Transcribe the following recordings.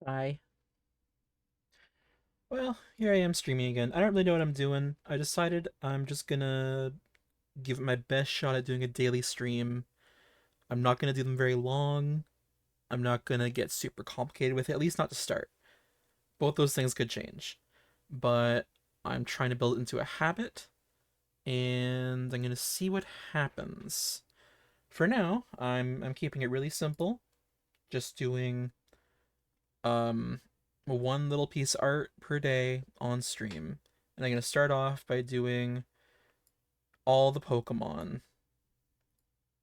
Hi. Well, here I am streaming again. I don't really know what I'm doing. I decided I'm just gonna give it my best shot at doing a daily stream. I'm not gonna do them very long. I'm not gonna get super complicated with it, at least not to start. Both those things could change. But I'm trying to build it into a habit, and I'm gonna see what happens. For now, I'm keeping it really simple. Just doing um one little piece of art per day on stream. And I'm gonna start off by doing all the Pokemon.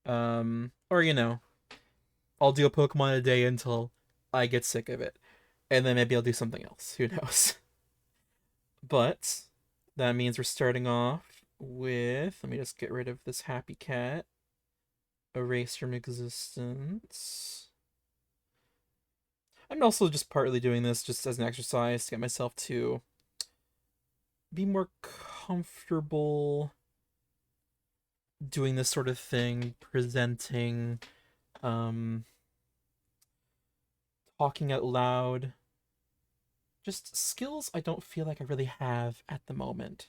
Or I'll do a Pokemon a day until I get sick of it. And then maybe I'll do something else. Who knows? But that means we're starting off with, let me just get rid of this happy cat. Erase from existence. I'm also just partly doing this just as an exercise to get myself to be more comfortable doing this sort of thing, presenting, um, talking out loud, just skills I don't feel like I really have at the moment.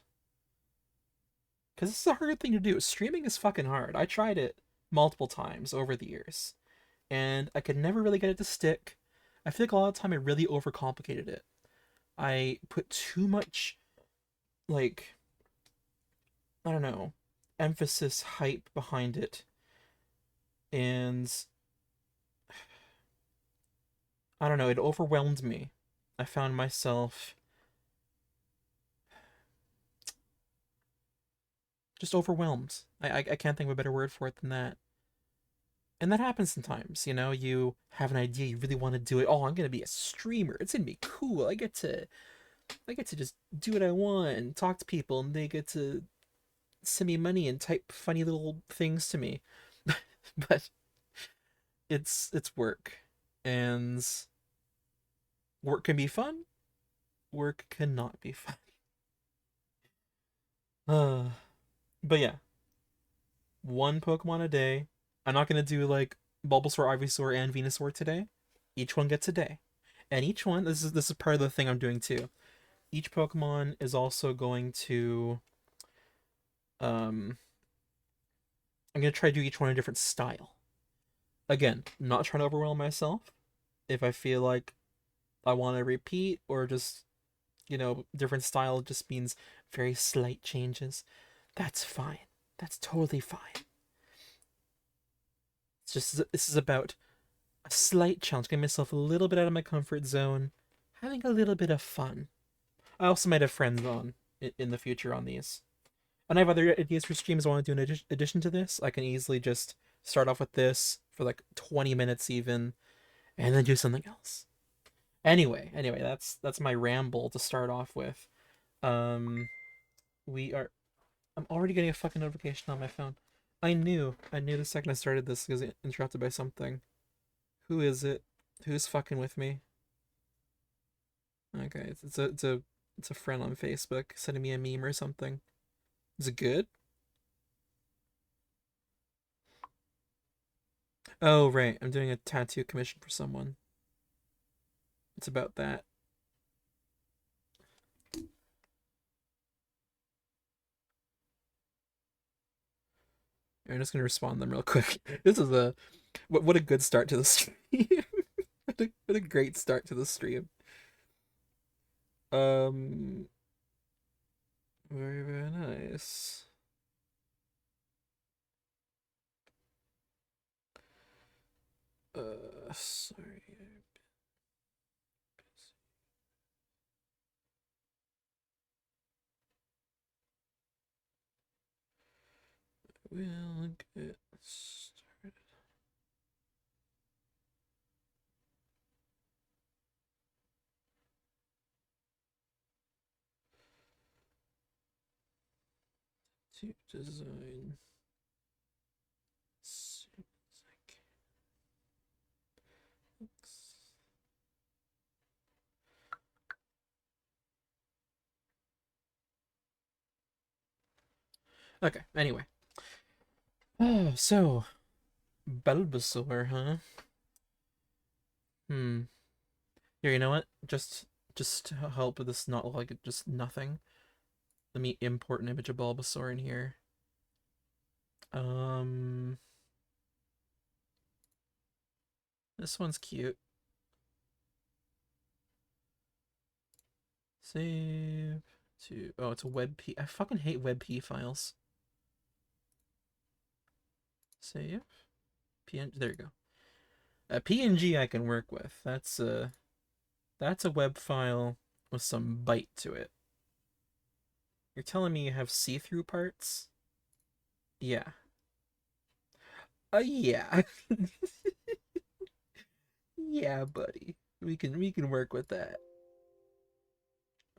Because this is a hard thing to do. Streaming is fucking hard. I tried it multiple times over the years, and I could never really get it to stick. I feel like a lot of the time I really overcomplicated it. I put too much, like, I don't know, emphasis, hype behind it, and I don't know, it overwhelmed me. I found myself just overwhelmed. I can't think of a better word for it than that. And that happens sometimes, you have an idea, you really want to do it. Oh, I'm gonna be a streamer. It's gonna be cool. I get to just do what I want and talk to people and they get to send me money and type funny little things to me. But it's work. And work can be fun, work cannot be fun. But yeah, one Pokemon a day. I'm not gonna do like Bulbasaur, Ivysaur, and Venusaur today. Each one gets a day, and each one this is part of the thing I'm doing too. Each Pokemon is also going to um I'm gonna try to do each one a different style. Again, not trying to overwhelm myself. If I feel like I want to repeat or just different style just means very slight changes, that's fine. That's totally fine. It's just this is about a slight challenge, getting myself a little bit out of my comfort zone, having a little bit of fun. I also might have friends on in the future on these. And I have other ideas for streams I want to do in addition to this. I can easily just start off with this for like 20 minutes even, and then do something else. Anyway, that's my ramble to start off with. Um, we are. I'm already getting a fucking notification on my phone. I knew the second I started this because it interrupted by something. Who is it? Who's fucking with me? Okay, it's a friend on Facebook sending me a meme or something. Is it good? Oh right, I'm doing a tattoo commission for someone. It's about that. I'm just gonna respond to them real quick. This is a what a good start to the stream. What a great start to the stream. Um, very nice. Sorry. We'll get started. To design. Okay, anyway. Oh, so Bulbasaur, huh? Hmm. Here, you know what? Just to help with this not look like just nothing. Let me import an image of Bulbasaur in here. Um, this one's cute. Save to oh, it's a WebP. I fucking hate WebP files. Save PNG. There you go. A PNG I can work with. That's a web file with some bite to it. You're telling me you have see-through parts? Yeah. Yeah. Yeah, buddy. We can work with that.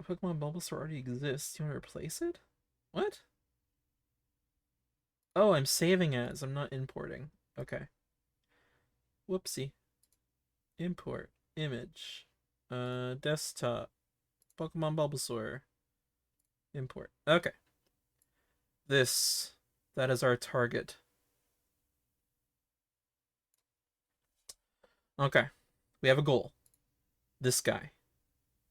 Pokemon Bulbasaur already exists. You want to replace it? What? Oh, I'm saving as. I'm not importing. Okay. Whoopsie. Import. Image. Desktop. Pokemon Bulbasaur. Import. Okay. This. That is our target. Okay. We have a goal. This guy.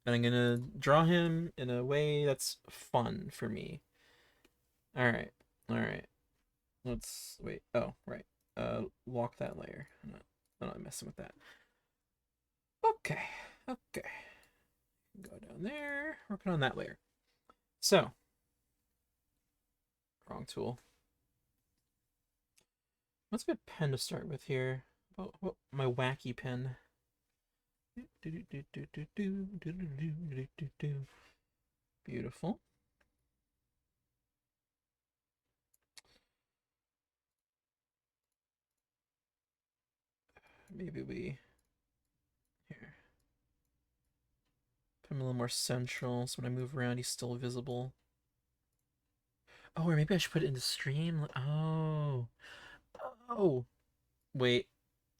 And I'm gonna draw him in a way that's fun for me. Alright. Alright. Let's wait. Oh, right. Lock that layer. I'm not messing with that. Okay. Okay. Go down there. Working on that layer. So, wrong tool. What's a good pen to start with here? Oh, my wacky pen. Beautiful. Maybe we here put him a little more central, so when I move around, he's still visible. Oh, or maybe I should put it in the stream. Oh, oh. Wait,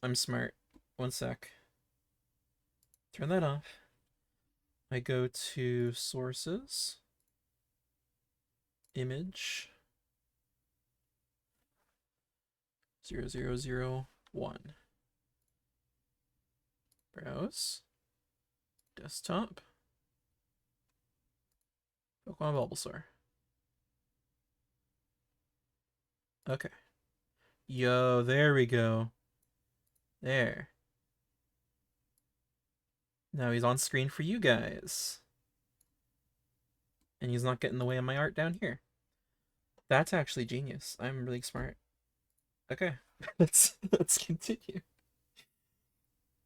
I'm smart. One sec. Turn that off. I go to sources, image 0001. Browse, desktop, Pokemon Bulbasaur. Okay. Yo, there we go. There. Now he's on screen for you guys. And he's not getting in the way of my art down here. That's actually genius. I'm really smart. Okay. let's continue.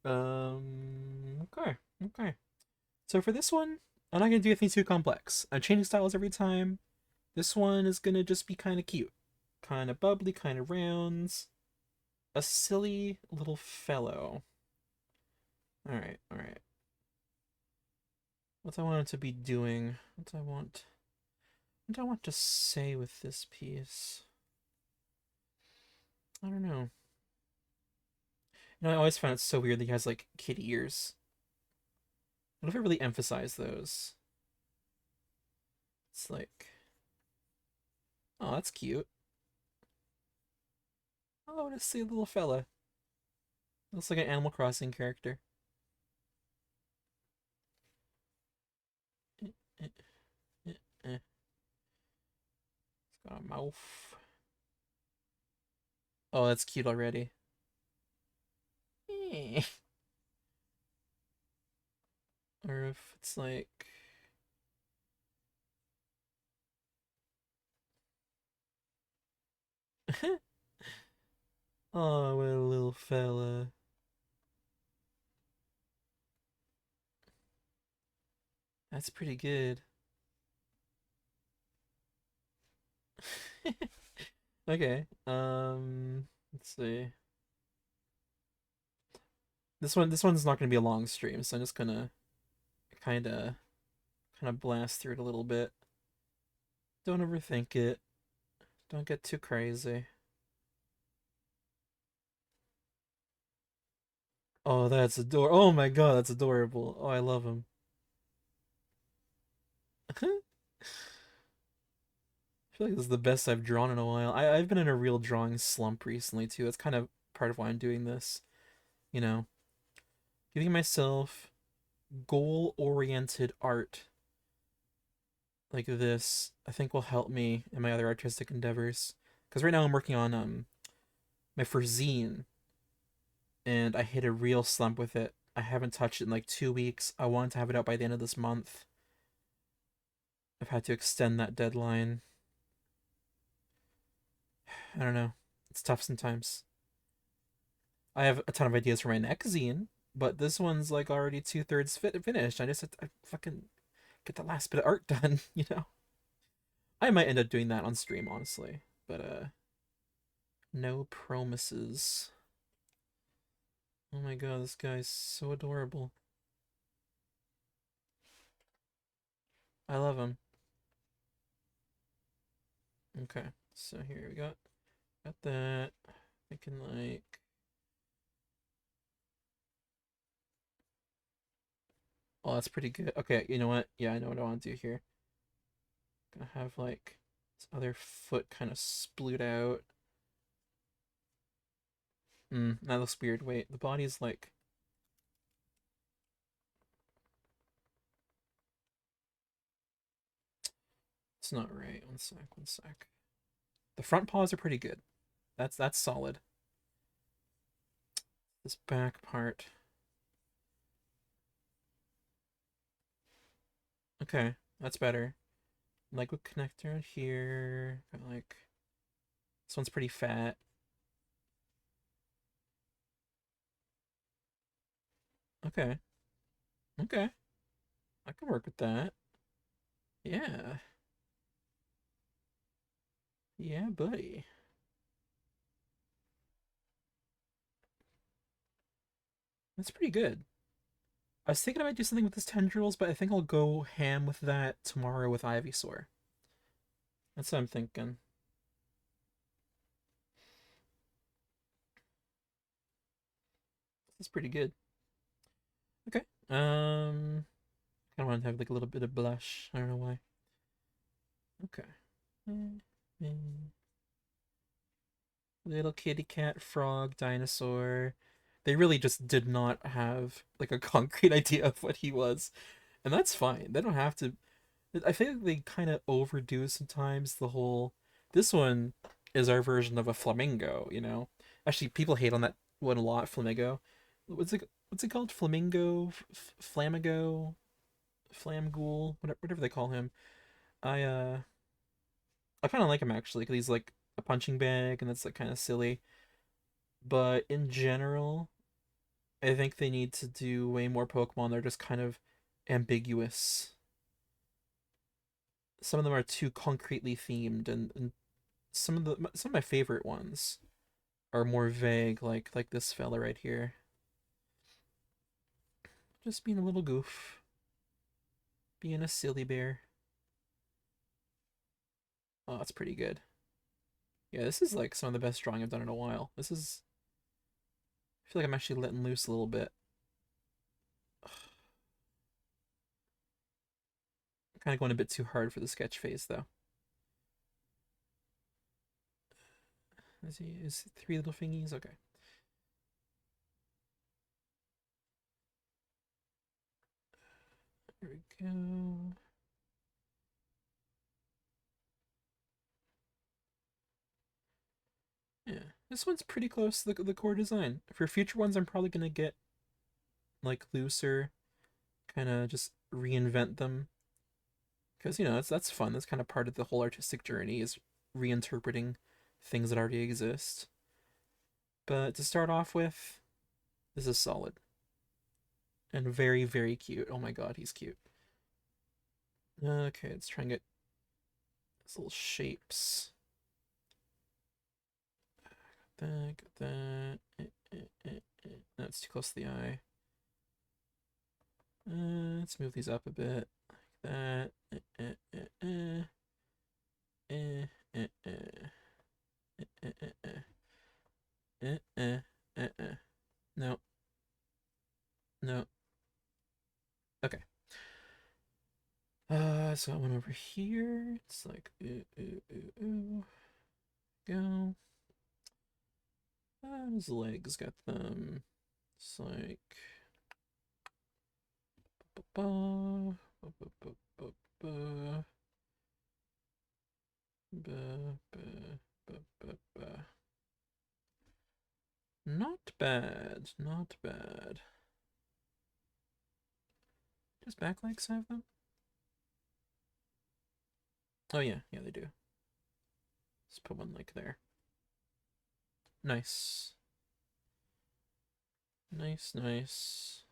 Okay. Okay. So for this one, I'm not gonna do anything too complex. I'm changing styles every time. This one is gonna just be kind of cute. Kind of bubbly, kind of rounds. A silly little fellow. Alright, alright. What do I want it to be doing? What do I want to say with this piece? I don't know. You know, I always found it so weird that he has like kid ears. What if I really emphasize those? It's like, oh, that's cute. Oh, what a silly little fella. Looks like an Animal Crossing character. Eh, eh, eh, eh. It's got a mouth. Oh, that's cute already. Eh. Or if it's like, oh, what a little fella. That's pretty good. Okay. Let's see. This one's not gonna be a long stream, so I'm just gonna kinda kinda blast through it a little bit. Don't overthink it. Don't get too crazy. Oh, that's adorable. Oh my god, that's adorable. Oh, I love him. I feel like this is the best I've drawn in a while. I've been in a real drawing slump recently too. That's kind of part of why I'm doing this. You know, giving myself goal-oriented art like this, I think will help me in my other artistic endeavors. Because right now I'm working on my first zine, and I hit a real slump with it. I haven't touched it in like 2 weeks. I want to have it out by the end of this month. I've had to extend that deadline. I don't know. It's tough sometimes. I have a ton of ideas for my next zine, but this one's like already 2/3 finished. I just have to fucking get the last bit of art done, you know? I might end up doing that on stream, honestly. But no promises. Oh my god, this guy's so adorable. I love him. Okay, so here we got that. Thinking like, oh, that's pretty good. Okay, you know what? Yeah, I know what I want to do here. Gonna have like this other foot kind of sploot out. That looks weird. Wait, the body's like, it's not right. One sec, one sec. The front paws are pretty good. That's solid. This back part. Okay, that's better. Leg with connector here. Got like, this one's pretty fat. Okay, okay. I can work with that. Yeah. Yeah, buddy. That's pretty good. I was thinking I might do something with his tendrils, but I think I'll go ham with that tomorrow with Ivysaur. That's what I'm thinking. That's pretty good. Okay. I want to have like a little bit of blush. I don't know why. Okay. Little kitty cat, frog, dinosaur. They really just did not have like a concrete idea of what he was. And that's fine. They don't have to. I feel like they kind of overdo sometimes the whole. This one is our version of a flamingo, you know? Actually, people hate on that one a lot, flamingo. What's it called? Flamingo? Flamigo? Flamghoul? Whatever they call him. I, uh. I kind of like him actually, because he's like a punching bag and that's like kind of silly. But in general, I think they need to do way more Pokemon. They're just kind of ambiguous. Some of them are too concretely themed, and some of my favorite ones are more vague, like this fella right here. Just being a little goof, being a silly bear. Oh, that's pretty good. Yeah, this is like some of the best drawing I've done in a while. This is. I feel like I'm actually letting loose a little bit. Kind of going a bit too hard for the sketch phase though. Is three little thingies? Okay. Here we go. Yeah, this one's pretty close to the core design. For future ones, I'm probably gonna get like looser, kind of just reinvent them because you know that's fun. That's kind of part of the whole artistic journey is reinterpreting things that already exist. But to start off with, this is solid and very very cute. Oh my god, he's cute. Okay, let's try and get his little shapes. Got that. That's too close to the eye. Let's move these up a bit. Like that. Eh, eh, eh, eh, eh, eh, No, no. Okay. It's got one over here. It's like, go. His legs got them. It's like, ba, ba, ba, ba, ba, ba, ba, ba, ba, ba, ba. Not bad, not bad. Does back legs have them? Oh yeah, yeah they do. Let's put one like there. Nice. Nice, nice.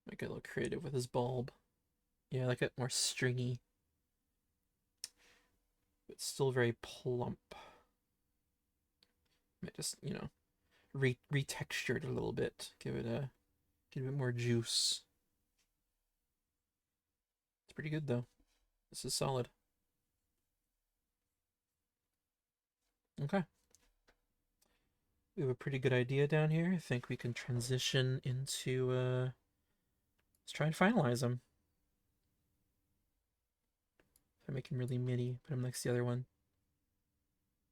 Might get a little creative with his bulb. Yeah, like it more stringy. But still very plump. Might just, you know, retexture it a little bit. Give it a bit more juice. It's pretty good though. This is solid. Okay. We have a pretty good idea down here. I think we can transition into let's try and finalize them. If I make him really mini, put him next to the other one.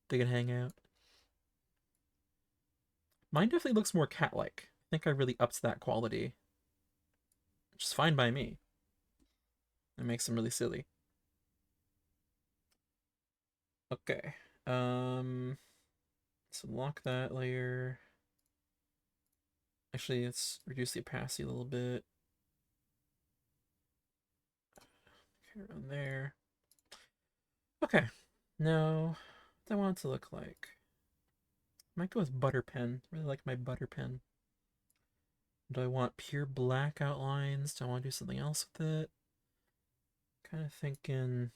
They can hang out. Mine definitely looks more cat-like. I think I really upped that quality. Which is fine by me. It makes them really silly. Okay. So lock that layer. Actually, let's reduce the opacity a little bit. Okay, around there. Okay. Now, what do I want it to look like? I might go with butter pen. I really like my butter pen. Do I want pure black outlines? Do I want to do something else with it? Kind of thinking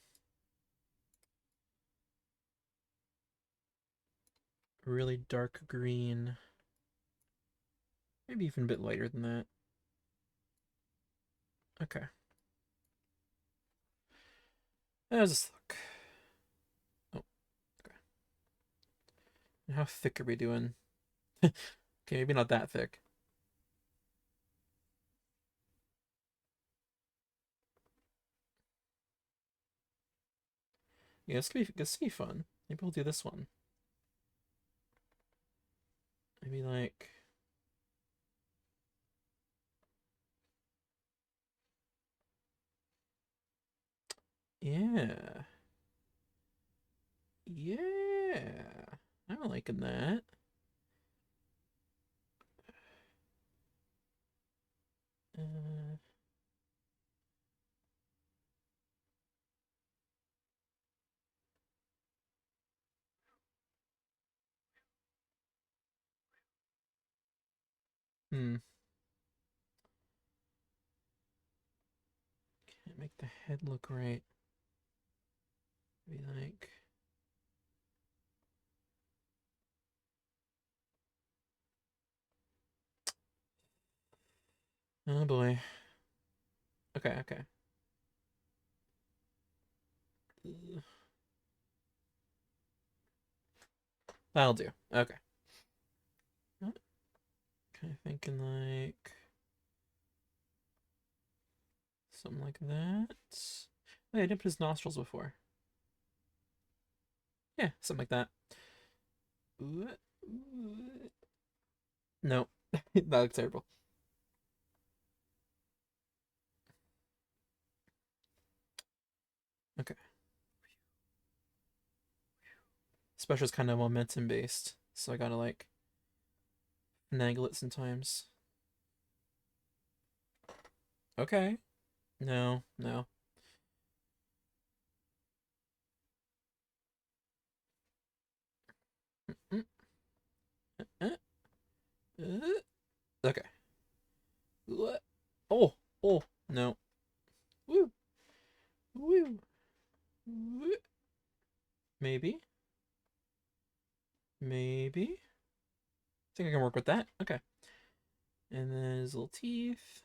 really dark green. Maybe even a bit lighter than that. Okay. How does this look? Oh, okay. And how thick are we doing? Okay, maybe not that thick. Yeah, this could be fun. Maybe we'll do this one. Maybe like yeah. Yeah. I'm liking that. Uh, hmm. Can't make the head look right. Maybe like oh boy. Okay, okay. That'll do. Okay. Kind of thinking like something like that. Oh, yeah, I did put his nostrils before. Yeah, something like that. No, that looks terrible. Okay. Special is kind of momentum based, so I gotta like finagle it sometimes. Okay. No, no. Mm, uh, okay. Oh, oh, no. Woo, woo, woo. Maybe, maybe. I think I can work with that. Okay. And then his little teeth.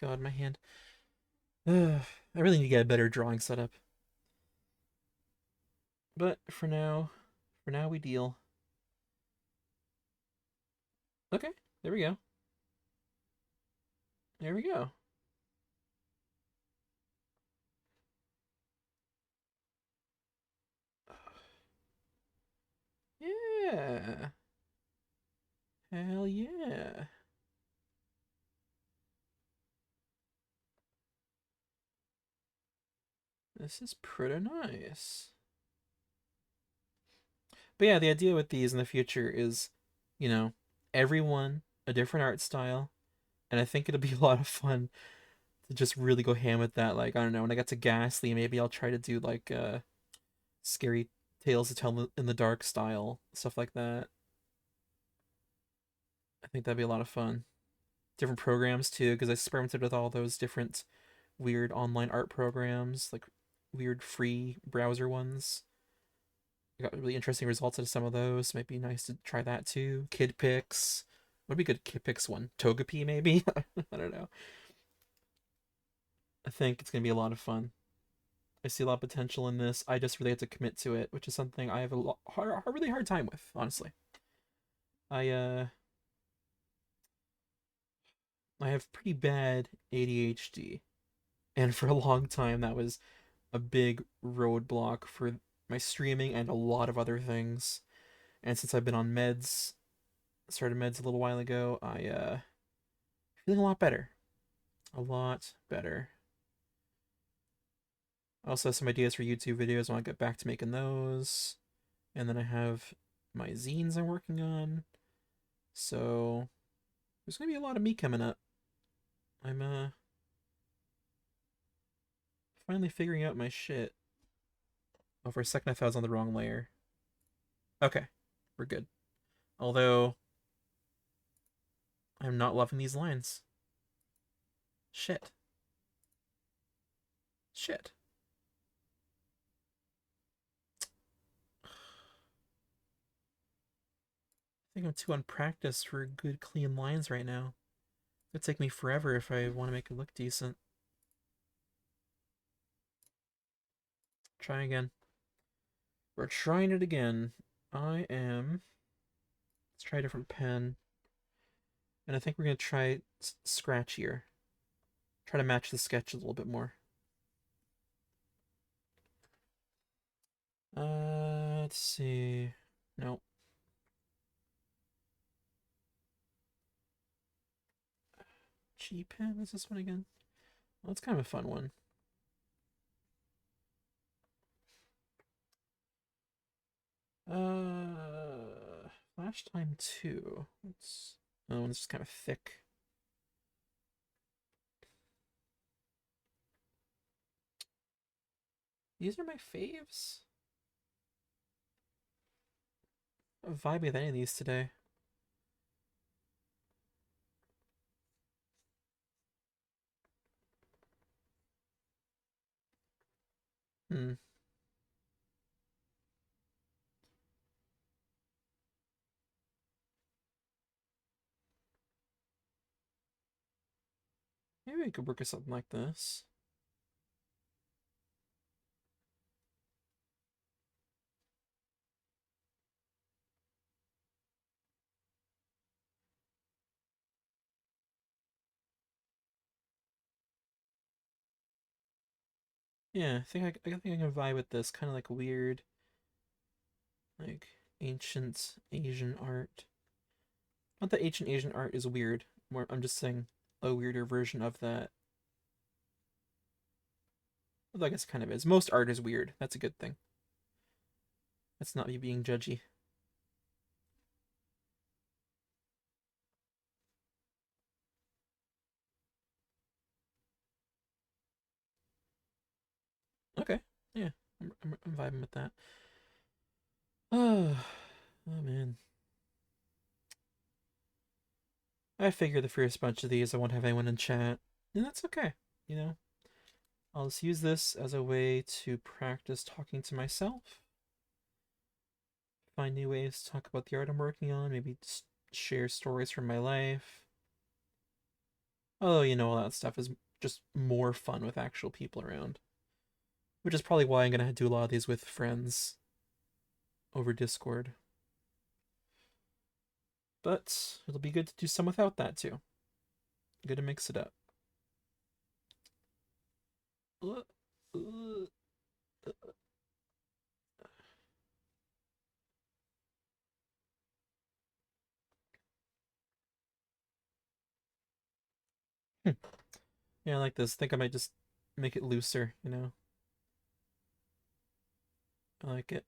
God, my hand. I really need to get a better drawing setup. But for now we deal. Okay, there we go. There we go. Yeah. Hell yeah. This is pretty nice. But yeah, the idea with these in the future is, you know, everyone a different art style, and I think it'll be a lot of fun to just really go ham with that. Like, I don't know, when I get to Ghastly, maybe I'll try to do like scary tales to tell in the dark style, stuff like that. I think that'd be a lot of fun. Different programs too, because I experimented with all those different weird online art programs, like weird free browser ones. I got really interesting results out of some of those. Might be nice to try that too. Kid Pix. What would be a good Kid Pix one? Togepi maybe? I don't know. I think it's gonna be a lot of fun. I see a lot of potential in this. I just really have to commit to it, which is something I have really hard time with, honestly. I I have pretty bad ADHD, and for a long time that was a big roadblock for my streaming and a lot of other things. And since I've been on meds, started meds a little while ago, I feeling a lot better. A lot better. I also have some ideas for YouTube videos. I want to get back to making those. And then I have my zines I'm working on. So there's gonna be a lot of me coming up. I'm finally figuring out my shit. Oh, for a second I thought I was on the wrong layer. Okay, we're good. Although I'm not loving these lines. Shit. Shit. I think I'm too unpracticed for good clean lines right now. It'd take me forever if I want to make it look decent. Try again. We're trying it again. I am. Let's try a different pen. And I think we're going to try scratchier. Try to match the sketch a little bit more. Let's see. Nope. G pen? Is this one again? Well, it's kind of a fun one. Flash time 2. Let's. Oh, it's just kind of thick. These are my faves. I'm vibing with any of these today. Hmm. Maybe we could work with something like this. Yeah, I think I can vibe with this. Kind of like weird, like ancient Asian art. Not that ancient Asian art is weird. More, I'm just saying a weirder version of that. Although I guess it kind of is. Most art is weird. That's a good thing. That's not me being judgy. Okay, yeah, I'm vibing with that. Oh, oh man. I figure the first bunch of these I won't have anyone in chat, and that's okay. You know, I'll just use this as a way to practice talking to myself, find new ways to talk about the art I'm working on, maybe just share stories from my life. Oh, you know, all that stuff is just more fun with actual people around, which is probably why I'm gonna do a lot of these with friends over Discord. But it'll be good to do some without that too. Good to mix it up. Uh, uh, hmm. Yeah, I like this. I think I might just make it looser, you know? I like it.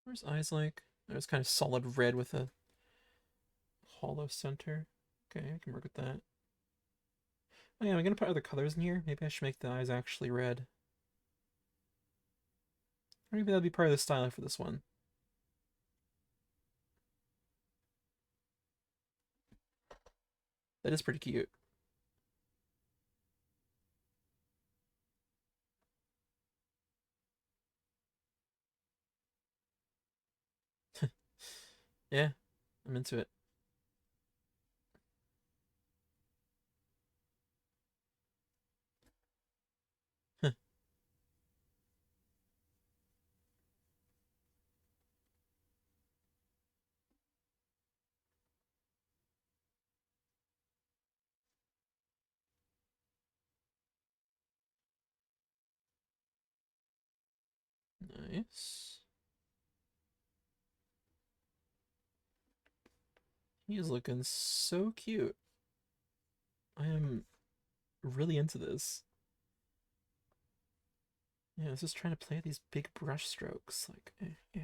Where's eyes like? There's kind of solid red with a hollow center. Okay, I can work with that. Oh yeah, I'm gonna put other colors in here. Maybe I should make the eyes actually red. Or maybe that'll be part of the style for this one. That is pretty cute. Yeah, I'm into it. Nice. He is looking so cute. I am really into this. Yeah, I was just trying to play these big brush strokes. Like, eh, eh,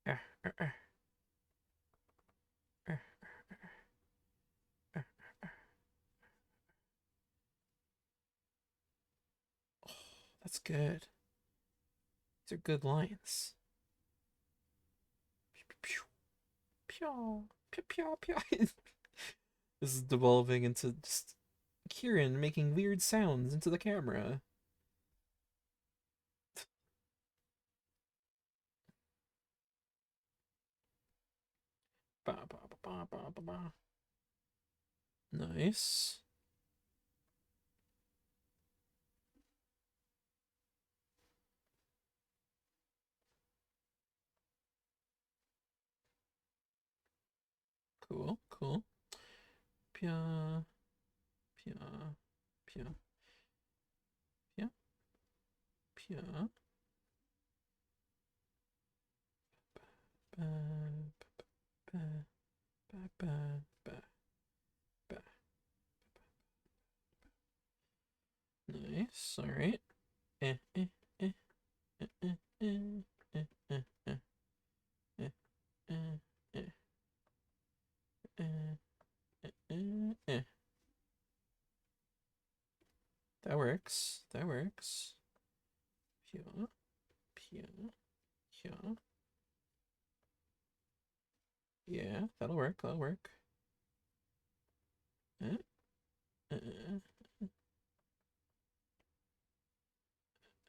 eh, eh, eh. Oh, that's good. These are good lines. Pew, pew, pew, pew, pew, pew. This is devolving into just Kieran making weird sounds into the camera. Ba, ba, ba, ba, ba, ba, ba. Nice. Cool, cool. Pia, pia, pia, pia, pia. Ba, ba, ba, ba, ba, ba. Nice. All right. Eh, eh, eh, eh, eh, eh, eh, eh, eh, eh, eh, eh, eh, eh. That works. That works. Pia, pia, pia. Yeah, that'll work. That'll work. Eh, eh,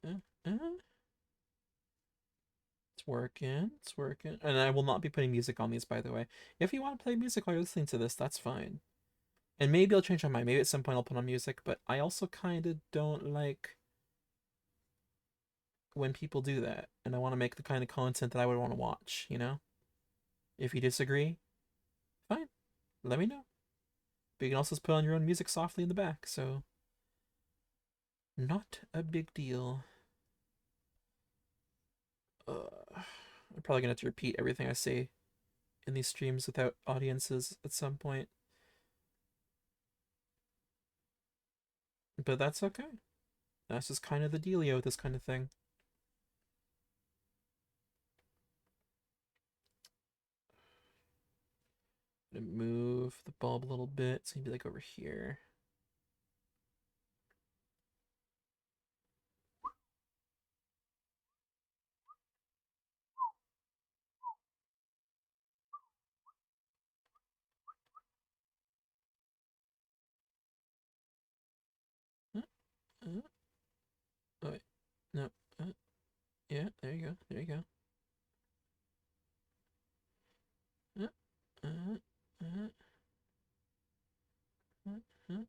eh, eh. It's working. It's working. And I will not be putting music on these, by the way. If you want to play music while you're listening to this, that's fine. And maybe I'll change my mind. Maybe at some point I'll put on music, but I also kind of don't like when people do that. And I want to make the kind of content that I would want to watch, you know? If you disagree, fine. Let me know. But you can also put on your own music softly in the back, so not a big deal. I'm probably gonna have to repeat everything I say in these streams without audiences at some point. But that's okay. That's just kind of the dealio with this kind of thing. I'm gonna move the bulb a little bit. It's gonna be like over here. Yeah, there you go. There you go. Uh, uh, uh, uh.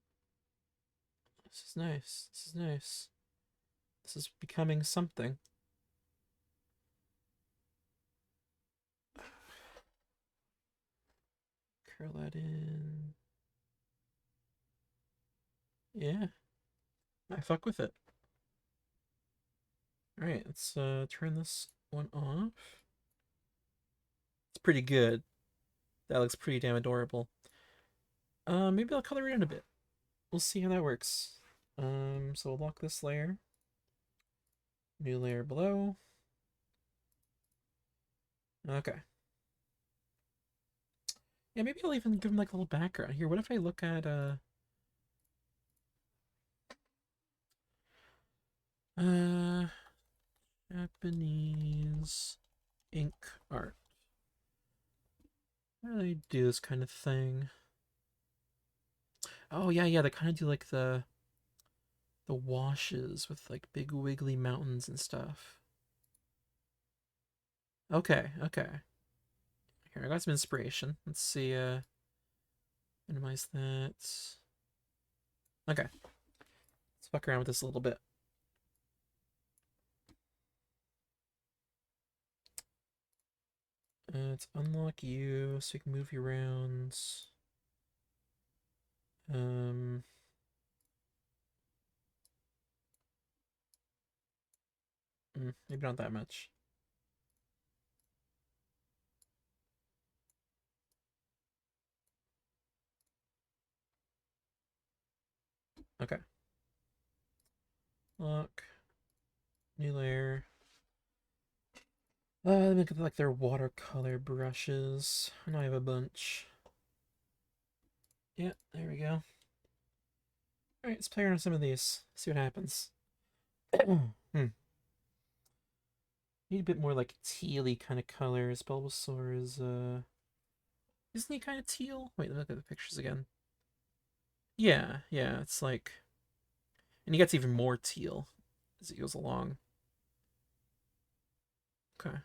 This is nice. This is nice. This is becoming something. Curl that in. Yeah, I fuck with it. Alright, let's turn this one off. It's pretty good. That looks pretty damn adorable. Maybe I'll color it in a bit. We'll see how that works. So we'll lock this layer. New layer below. Okay. Yeah, maybe I'll even give him like a little background here. What if I look at uh Japanese ink art? How do they do this kind of thing? Oh yeah, yeah, they kind of do like the washes with like big wiggly mountains and stuff. Okay, okay. Here, I got some inspiration. Let's see, minimize that. Okay. Let's fuck around with this a little bit. Let's unlock you so you can move you around. Um, maybe not that much. Okay. Lock. New layer. Look at like their watercolor brushes. I know I have a bunch. Yeah, there we go. Alright, let's play around with some of these. See what happens. Need a bit more like tealy kind of colors. Bulbasaur is isn't he kind of teal? Wait, look at the pictures again. Yeah, yeah, it's like, and he gets even more teal as he goes along. Okay.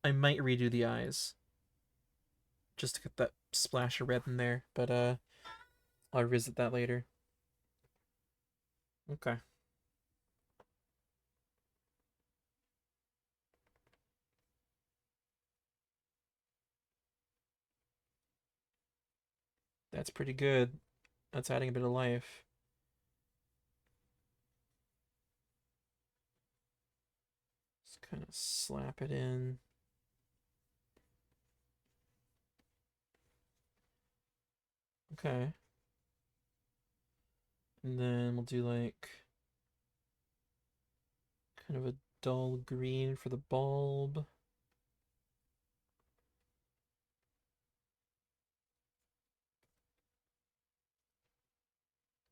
I might redo the eyes just to get that splash of red in there, but I'll revisit that later. Okay. That's pretty good. That's adding a bit of life. Just kind of slap it in. Okay. And then we'll do like kind of a dull green for the bulb.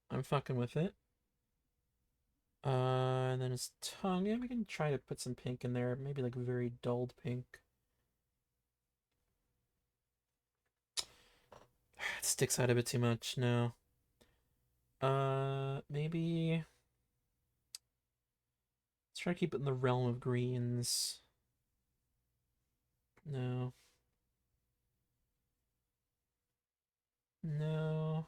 I'm fucking with it. And then his tongue. Yeah, we can try to put some pink in there. Maybe like very dulled pink. It sticks out a bit too much. No. Maybe let's try to keep it in the realm of greens. No. No.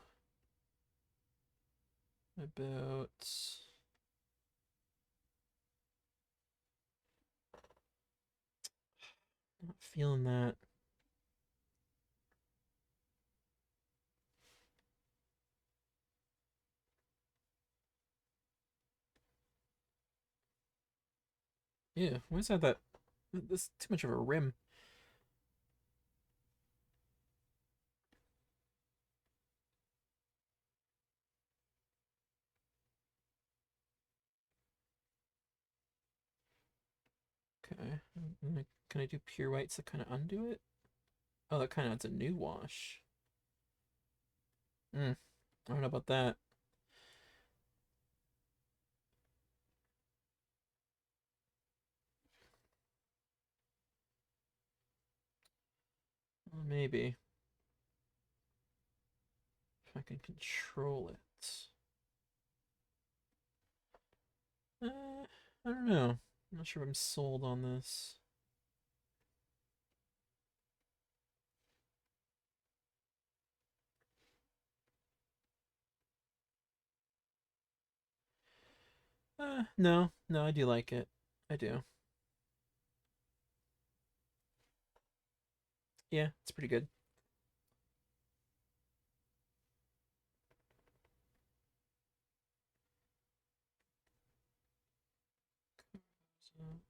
About not feeling that. Yeah, why is that? That's too much of a rim. Okay. Can I do pure whites to kind of undo it? Oh, that kind of adds a new wash. I don't know about that. Well, maybe if I can control it. I don't know. I'm not sure if I'm sold on this. No, no, I do like it. I do. Yeah, it's pretty good. So,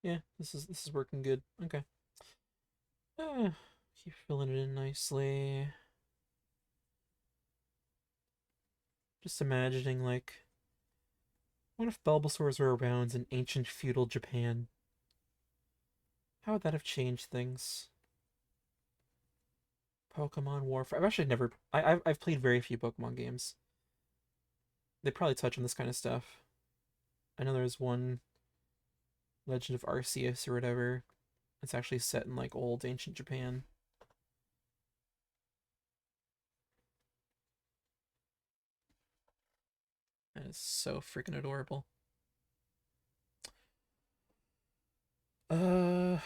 yeah, this is working good. Okay. Uh, keep filling it in nicely. Just imagining like, what if Bulbasaurs were around in ancient feudal Japan? How would that have changed things? Pokemon Warfare. I've actually never. I've played very few Pokemon games. They probably touch on this kind of stuff. I know there's one Legend of Arceus or whatever. It's actually set in like old ancient Japan. That is so freaking adorable. Uh,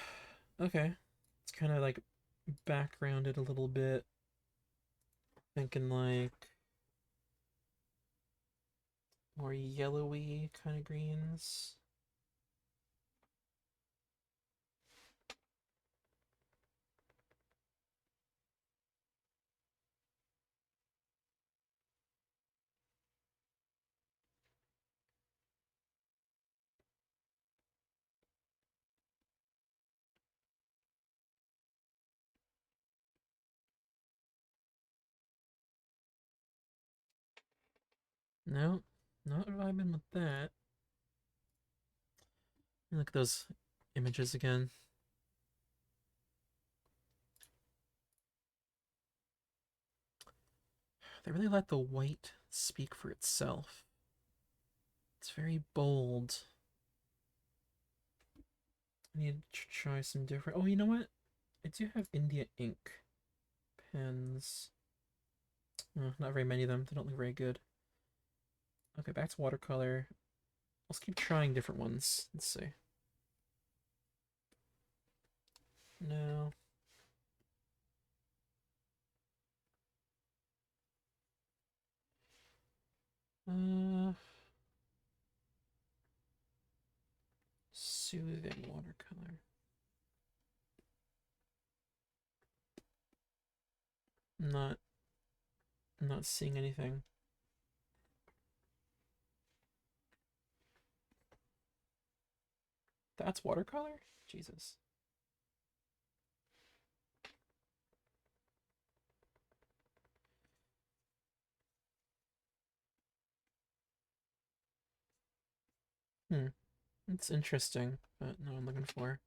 okay. It's kind of like backgrounded a little bit. Thinking like more yellowy kind of greens. No, not vibing with that. Look at those images again. They really let the white speak for itself. It's very bold. I need to try some different. Oh, you know what? I do have India ink pens. Oh, not very many of them. They don't look very good. Okay, back to watercolor. Let's keep trying different ones. Let's see. No. Uh, Soothing watercolor. Not, not seeing anything. That's watercolor? Jesus. Hmm. It's interesting, but no I'm looking for.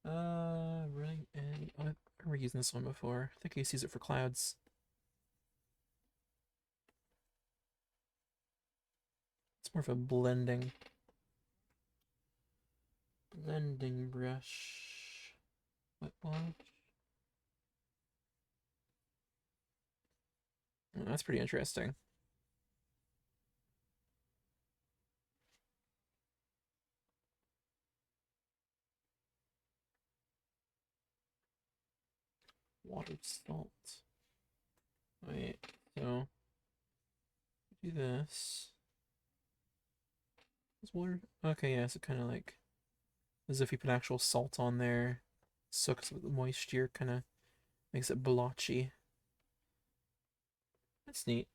Really? And I remember using this one before. I think I used to use it for clouds. It's more of a blending brush. Wet wash. Oh, that's pretty interesting. Water salt. Wait, so do this. Is water? Okay, yeah, so kind of like as if you put actual salt on there, soaks up the moisture, kind of makes it blotchy. That's neat.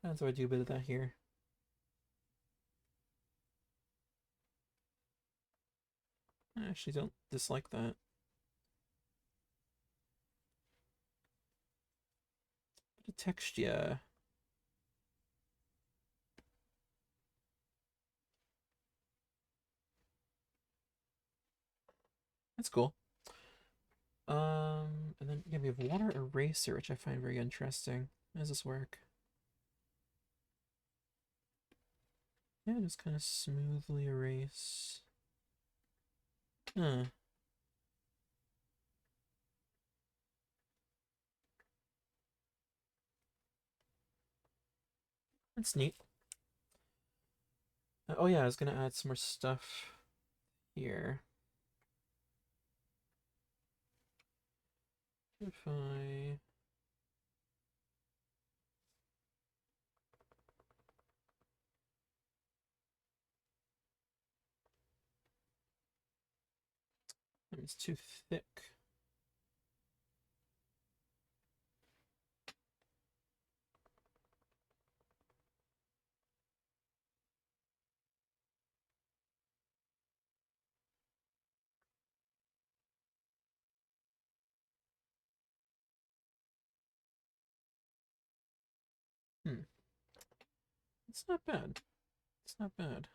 That's why I do a bit of that here. I actually don't dislike that. Bit of texture. That's cool. And then yeah, we have water eraser, which I find very interesting. How does this work? Yeah, just kind of smoothly erase. Huh. That's neat. Oh yeah, I was gonna add some more stuff here. If I... It's too thick. Hmm. It's not bad. It's not bad.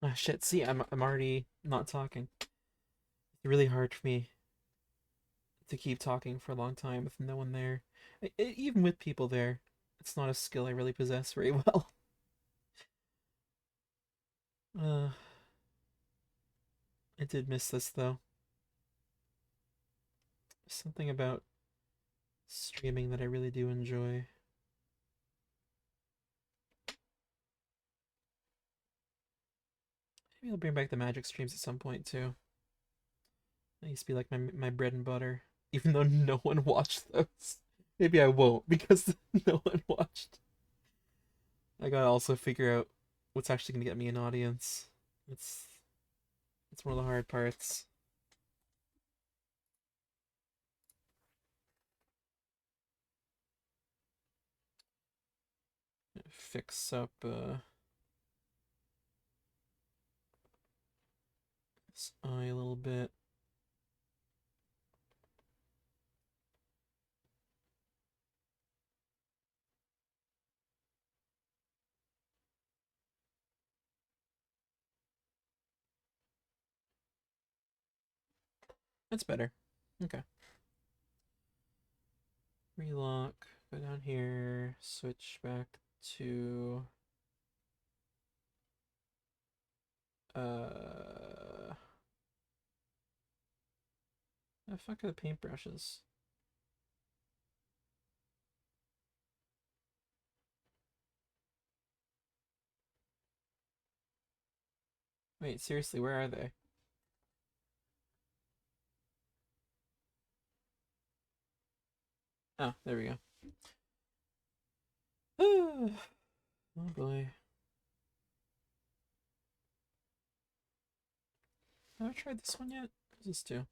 Ah, shit. See, I'm already not talking. It's really hard for me to keep talking for a long time with no one there. Even with people there, it's not a skill I really possess very well. Uh, I did miss this though. Something about streaming that I really do enjoy. Maybe I'll bring back the magic streams at some point too. That used to be like my bread and butter, even though no one watched those. Maybe I won't because no one watched. I gotta also figure out what's actually gonna get me an audience. It's it's one of the hard parts. Fix up this eye a little bit. That's better. Okay. Relock. Go down here. Switch back to the fuck are the paintbrushes? Wait, seriously, where are they? Oh, there we go. Oh boy. Have I tried this one yet? What's this do?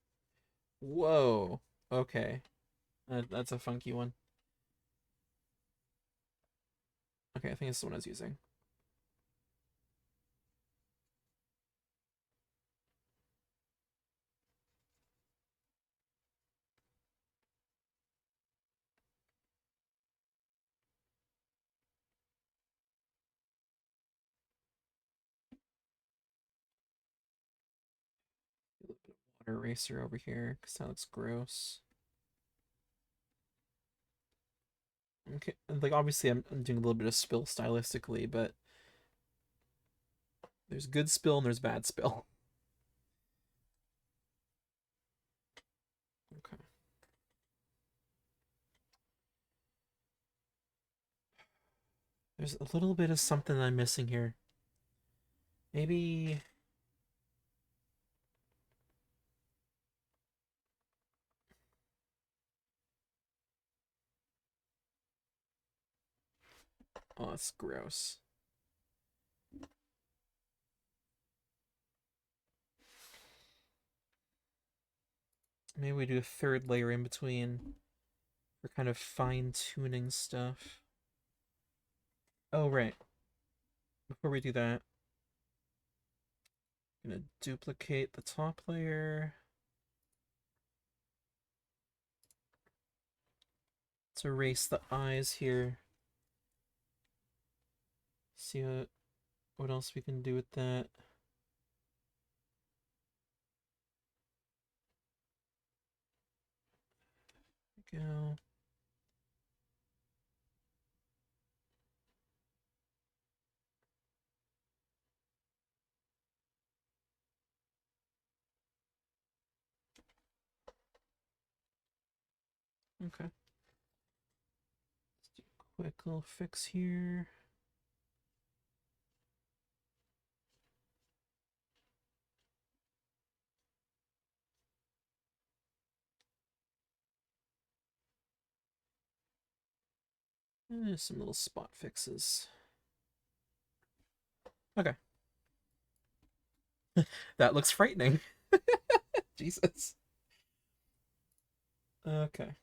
Whoa. Okay. That's a funky one. Okay, I think it's the one I was using. A little bit of water eraser over here because that looks gross. Okay, like obviously I'm doing a little bit of spill stylistically, but there's good spill and there's bad spill. Okay. There's a little bit of something I'm missing here. Maybe... Oh, that's gross. Maybe we do a third layer in between for kind of fine-tuning stuff. Oh, right. Before we do that, I'm gonna duplicate the top layer. Let's erase the eyes here. See what else we can do with that. Go. Okay. Let's do a quick little fix here. And there's some little spot fixes. Okay. That looks frightening. Jesus. Okay.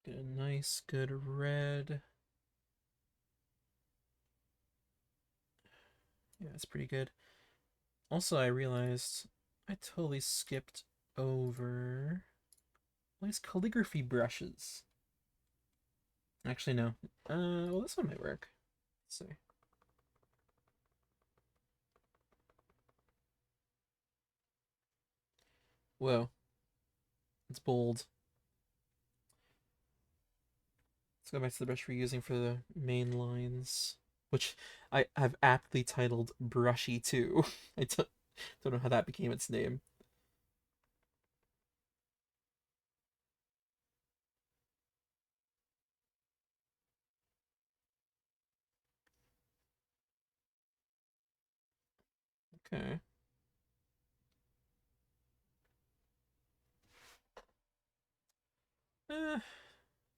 Get a nice, good red. Yeah, it's pretty good. Also, I realized I totally skipped over these calligraphy brushes. Actually, no. Well, this one might work. Let's see. Whoa. It's bold. Let's go back to the brush we're using for the main lines, which I have aptly titled Brushy 2. I don't know how that became its name. Okay.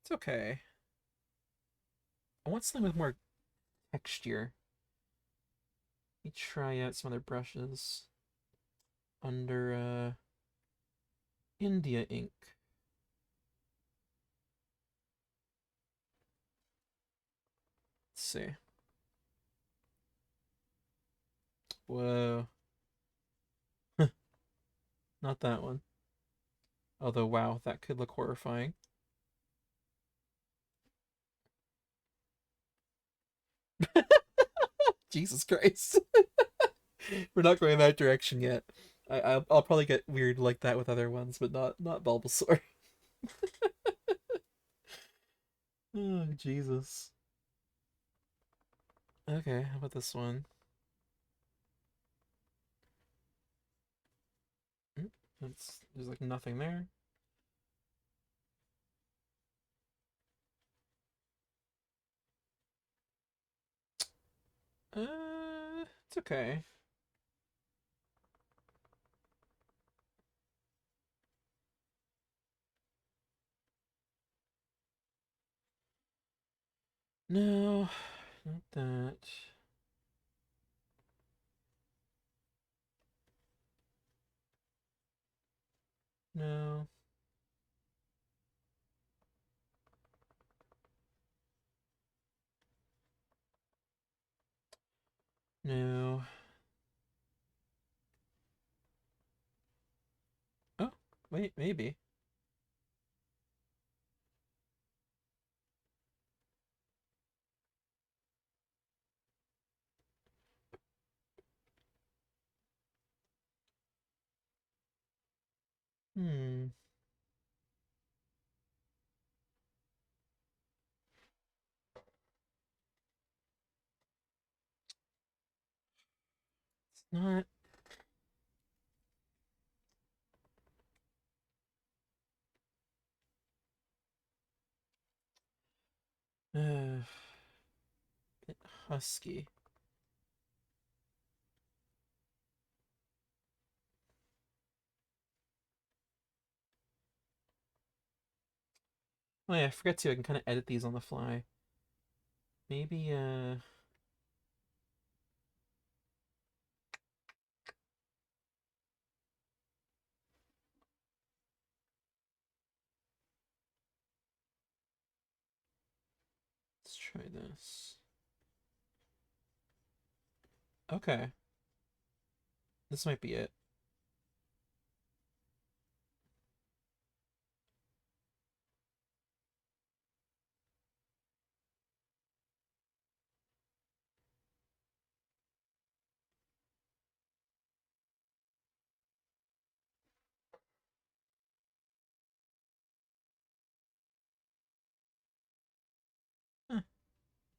It's okay. I want something with more texture. Let me try out some other brushes under India ink. Let's see. Whoa. Not that one. Although, wow, that could look horrifying. Jesus Christ. We're not going that direction yet. I'll probably get weird like that with other ones, but not Bulbasaur. Oh, Jesus. Okay, how about this one? There's like nothing there. It's okay. No, not that. No. No. Oh, wait, maybe. Hmm. It's not. Uh, bit husky. Oh yeah, I forgot to. I can kind of edit these on the fly. Maybe, let's try this. Okay, this might be it.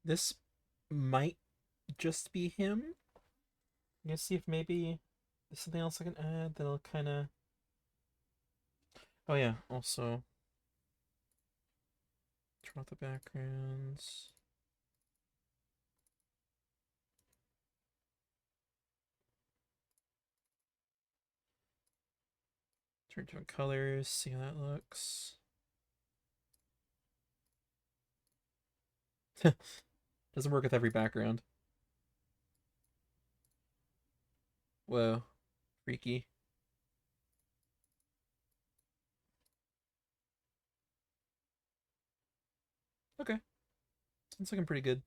This might just be him. I'm gonna see if maybe there's something else I can add that'll kind of. Oh yeah, also turn off the backgrounds. Turn different colors, see how that looks. Doesn't work with every background. Whoa, freaky. Okay, it's looking pretty good.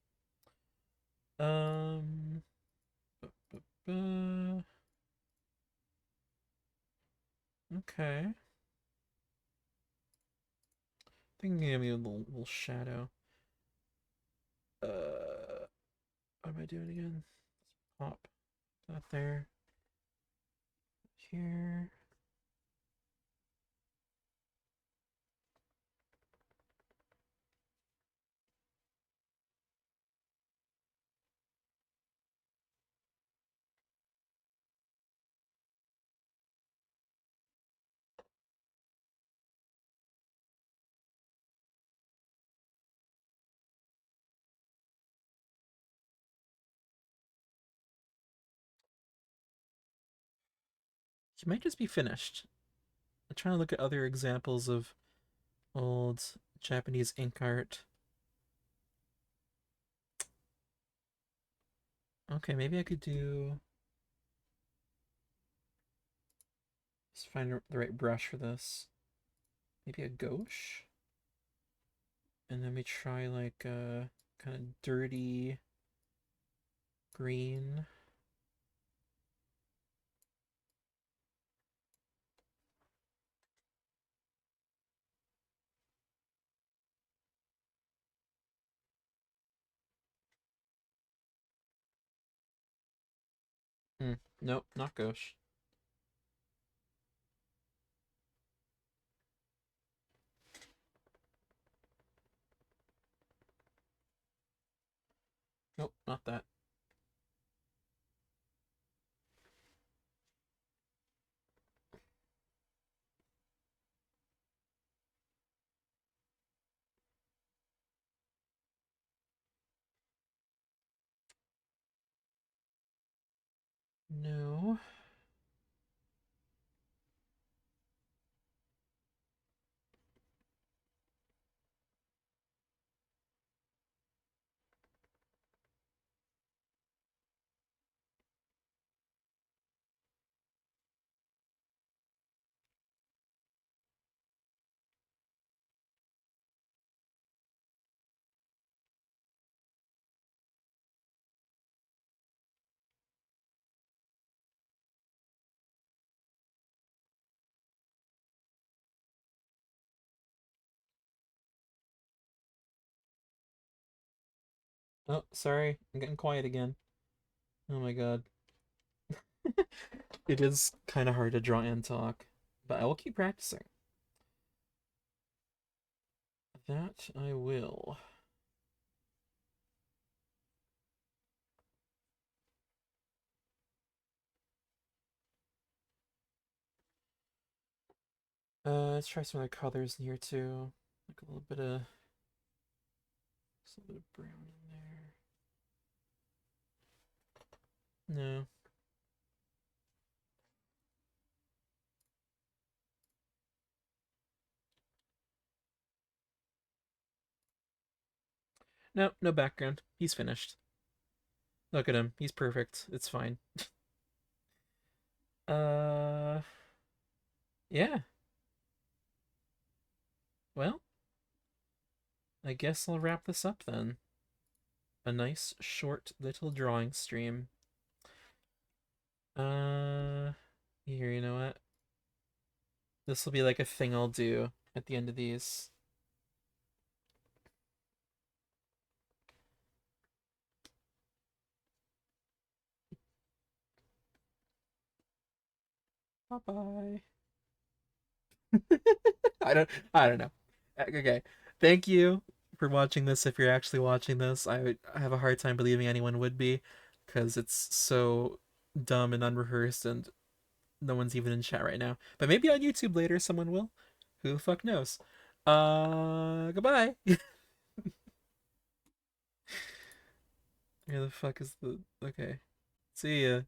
Um, okay. I think give me a little shadow. What am I doing again? Pop that there. Here. He might just be finished. I'm trying to look at other examples of old Japanese ink art. Okay, maybe I could do. Just find the right brush for this. Maybe a gouache? And then we try like a kind of dirty green. Nope, not gouache. Nope, not that. No. Oh, sorry. I'm getting quiet again. Oh my god. It is kind of hard to draw and talk, but I will keep practicing. That I will. Let's try some of the colors in here too. Like a little bit of, just a little bit of brown in there. No. No, no background. He's finished. Look at him. He's perfect. It's fine. Uh, yeah. Well, I guess I'll wrap this up then. A nice, short little drawing stream. Uh, here, you know what? This will be like a thing I'll do at the end of these. Bye bye. I don't know. Okay. Thank you for watching this. If you're actually watching this, I have a hard time believing anyone would be, because it's so dumb and unrehearsed, and no one's even in chat right now. But maybe on YouTube later someone will. Who the fuck knows? Goodbye. Where the fuck is the? Okay. See ya.